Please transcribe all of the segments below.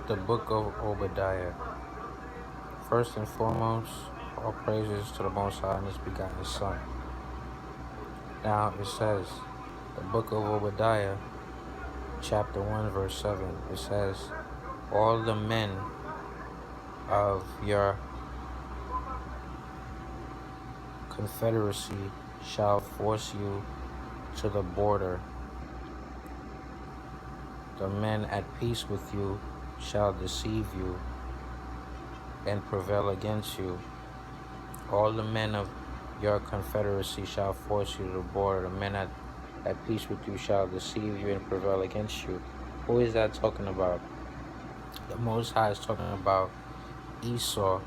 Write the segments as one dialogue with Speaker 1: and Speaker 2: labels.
Speaker 1: The Book of Obadiah. First and foremost, all praises to the Most High and His begotten Son. Now it says, the Book of Obadiah, chapter 1, verse 7. It says, all the men of your confederacy shall force you to the border. The men at peace with you shall deceive you and prevail against you. All the men of your confederacy shall force you to the border. The men at peace with you shall deceive you and prevail against you. Who is that talking about? The Most High is talking about Esau.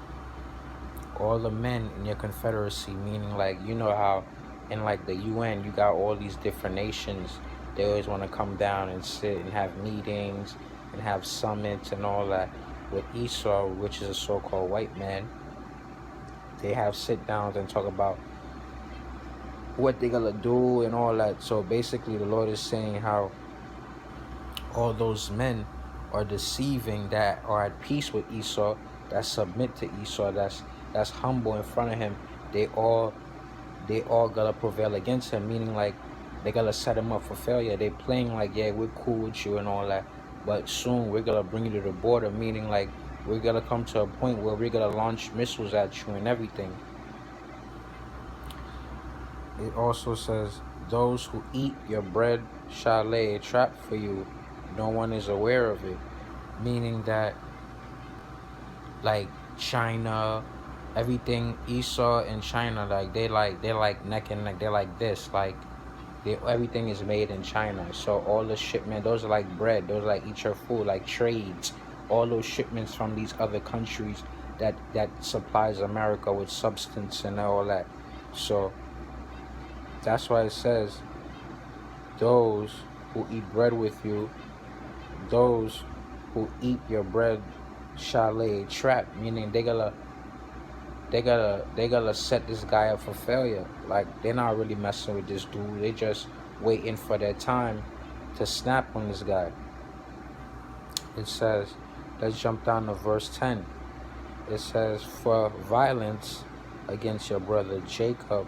Speaker 1: All the men in your confederacy, meaning like, you know how in like the UN you got all these different nations. They always want to come down and sit and have meetings and have summits and all that. With Esau, which is a so-called white man, they have sit downs and talk about what they gotta do and all that. So basically the Lord is saying how all those men are deceiving that are at peace with Esau, that submit to Esau, that's humble in front of him. They all gotta prevail against him, meaning like they gotta set him up for failure. They playing like, yeah, we're cool with you and all that, but soon we're gonna bring you to the border, meaning like we're gonna come to a point where we're gonna launch missiles at you and everything. It also says, those who eat your bread shall lay a trap for you. No one is aware of it. Meaning that, like, China, everything, Esau and China, like, they're like neck and neck. They're like this. Like, everything is made in China. So all the shipment, those are like bread. Those are like eat your food, like trades. All those shipments from these other countries that supplies America with substance and all that. So that's why it says, those who eat bread with you, those who eat your bread shall lay a trap, meaning they gotta set this guy up for failure. Like, they're not really messing with this dude. They just waiting for their time to snap on this guy. It says, let's jump down to verse 10. It says, for violence against your brother Jacob.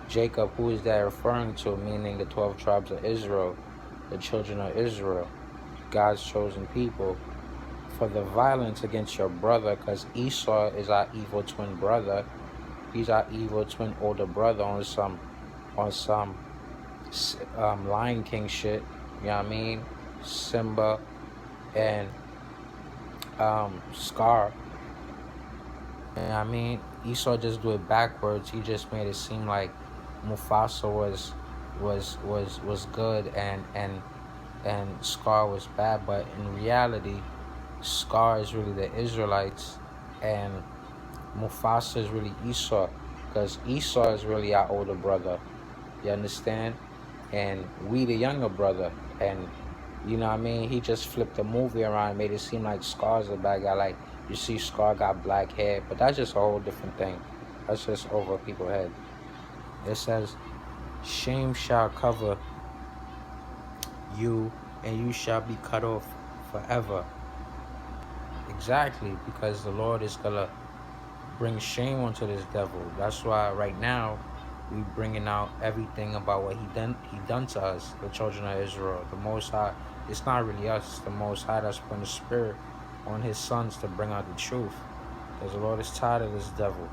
Speaker 1: Jacob, who is that referring to? Meaning the 12 tribes of Israel, the children of Israel, God's chosen people. For the violence against your brother, because Esau is our evil twin brother. He's our evil twin older brother on some Lion King shit. You know what I mean? Simba and Scar. You know what I mean? Esau just do it backwards. He just made it seem like Mufasa was good and Scar was bad, but in reality, Scar is really the Israelites and Mufasa is really Esau, because Esau is really our older brother. You understand? And we the younger brother. And you know what I mean? He just flipped the movie around and made it seem like Scar's the bad guy. Like, you see Scar got black hair, but that's just a whole different thing. That's just over people's head. It says, shame shall cover you, and you shall be cut off forever. Exactly, because the Lord is gonna bring shame onto this devil. That's why right now we bringing out everything about what he done to us, the children of Israel. The Most High, it's not really us, it's the Most High that's putting the spirit on his sons to bring out the truth, because the Lord is tired of this devil.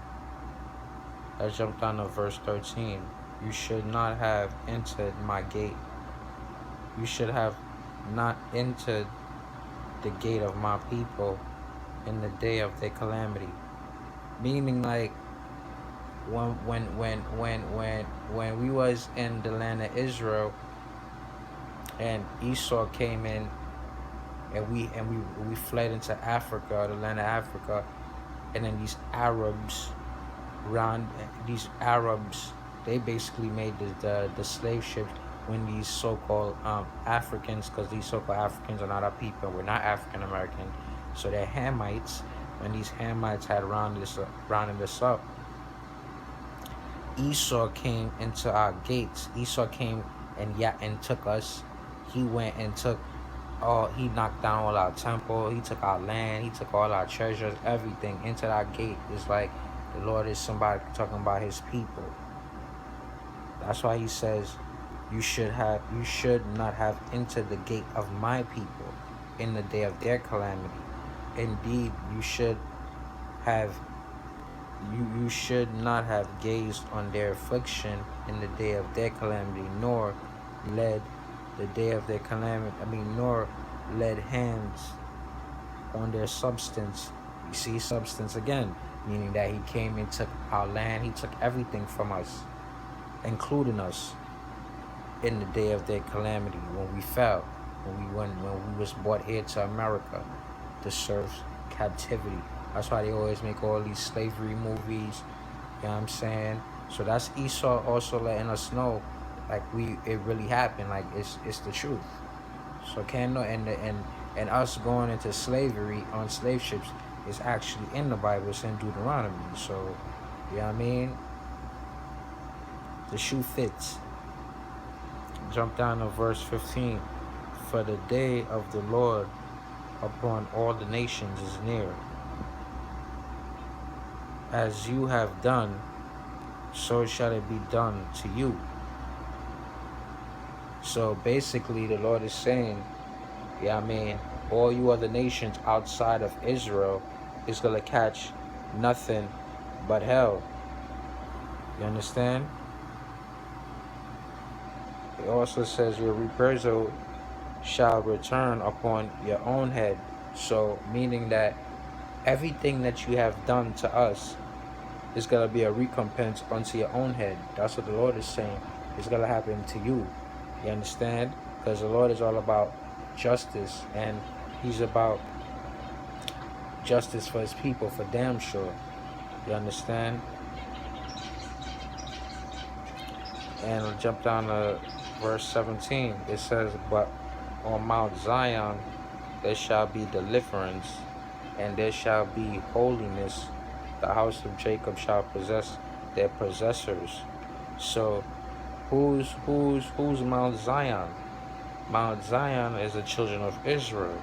Speaker 1: Let's jump down to verse 13. You should not have entered my gate. You should have not entered the gate of my people in the day of their calamity. Meaning, like, when we was in the land of Israel and Esau came in and we fled into Africa, the land of Africa, and then these Arabs, they basically made the slave ships when these so-called Africans, because these so-called Africans are not our people, we're not African American, so they're Hamites. When these Hamites had rounded us up, Esau came into our gates. Esau came and took us. He went and took He knocked down all our temple. He took our land. He took all our treasures, everything into that gate. It's like the Lord is somebody talking about his people. That's why he says, you should not have entered the gate of my people in the day of their calamity. Indeed, have you should not have gazed on their affliction in the day of their calamity, nor led the day of their calamity. Nor led hands on their substance. You see, substance again, meaning that he came and took our land. He took everything from us, including us, in the day of their calamity, when we fell, when we was brought here to America to serve captivity. That's why they always make all these slavery movies. You know what I'm saying? So that's Esau also letting us know, like, it really happened. Like, it's the truth. So can't know, and us going into slavery on slave ships is actually in the Bible. It's in Deuteronomy. So, you know what I mean? The shoe fits. Jump down to verse 15. For the day of the Lord upon all the nations is near. As you have done, so shall it be done to you. So basically the Lord is saying, yeah, all you other nations outside of Israel is going to catch nothing but hell. You understand? It also says your reprisal shall return upon your own head. So meaning that everything that you have done to us is going to be a recompense unto your own head. That's what the Lord is saying. It's going to happen to you. You understand? Because the Lord is all about justice, and he's about justice for his people, for damn sure. You understand? And we'll jump down to verse 17. It says, but on Mount Zion there shall be deliverance, and there shall be holiness. The house of Jacob shall possess their possessors. So who's Mount Zion? Mount Zion is the children of Israel.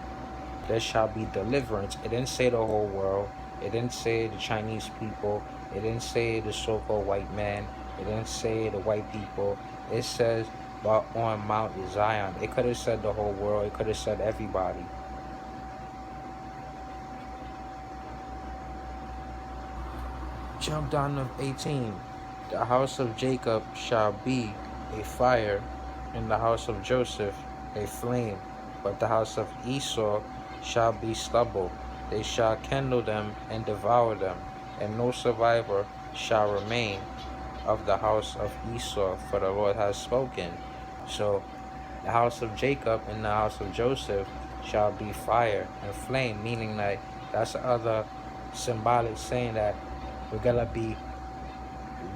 Speaker 1: There shall be deliverance. It didn't say the whole world. It didn't say the Chinese people. It didn't say the so-called white man. It didn't say the white people. It says, but on Mount Zion. It could have said the whole world. It could have said everybody. Jump down to 18. The house of Jacob shall be a fire, and the house of Joseph a flame, but the house of Esau shall be stubble. They shall kindle them and devour them, and no survivor shall remain of the house of Esau, for the Lord has spoken. So the house of Jacob and the house of Joseph shall be fire and flame, meaning that that's other symbolic saying that we're gonna be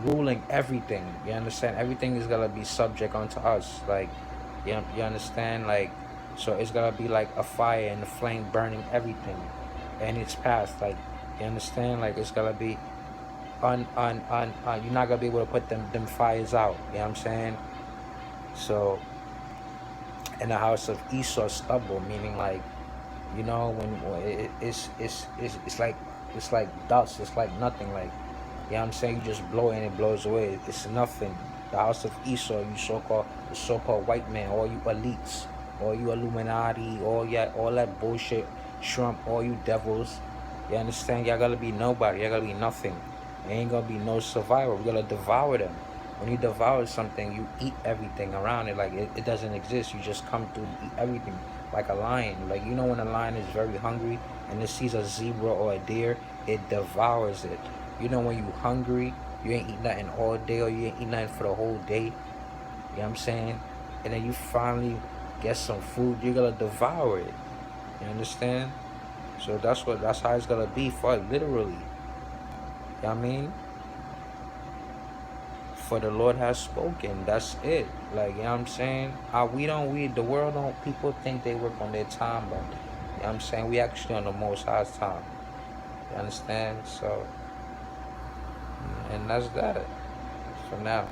Speaker 1: ruling everything. You understand? Everything is gonna be subject unto us. Like, you understand? Like, so it's gonna be like a fire and a flame burning everything in its path. Like, you understand? Like, it's gonna be you're not gonna be able to put them fires out. You know what I'm saying? So, in the house of Esau stubble, meaning like, you know, when it's like dust. It's like nothing. Like, you know what I'm saying? You just blow it and it blows away. It's nothing. The house of Esau, you the so-called white man, all you elites, all you Illuminati, all that bullshit, Trump, all you devils. You understand? Y'all gotta be nobody. Y'all gotta be nothing. There ain't gonna be no survivor. We gotta devour them. When you devour something, you eat everything around it. Like, it doesn't exist. You just come through and eat everything. Like a lion. Like, you know when a lion is very hungry and it sees a zebra or a deer, it devours it. You know when you hungry, you ain't eat nothing all day, or you ain't eat nothing for the whole day. You know what I'm saying? And then you finally get some food, you're gonna devour it. You understand? So that's how it's gonna be for it, literally. You know what I mean? For the Lord has spoken. That's it. Like, you know what I'm saying? The world don't, people think they work on their time, but, you know what I'm saying? We actually on the Most High's time. You understand? So, and that's that for now.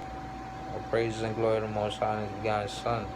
Speaker 1: All praises and glory to the Most High and His begotten Son.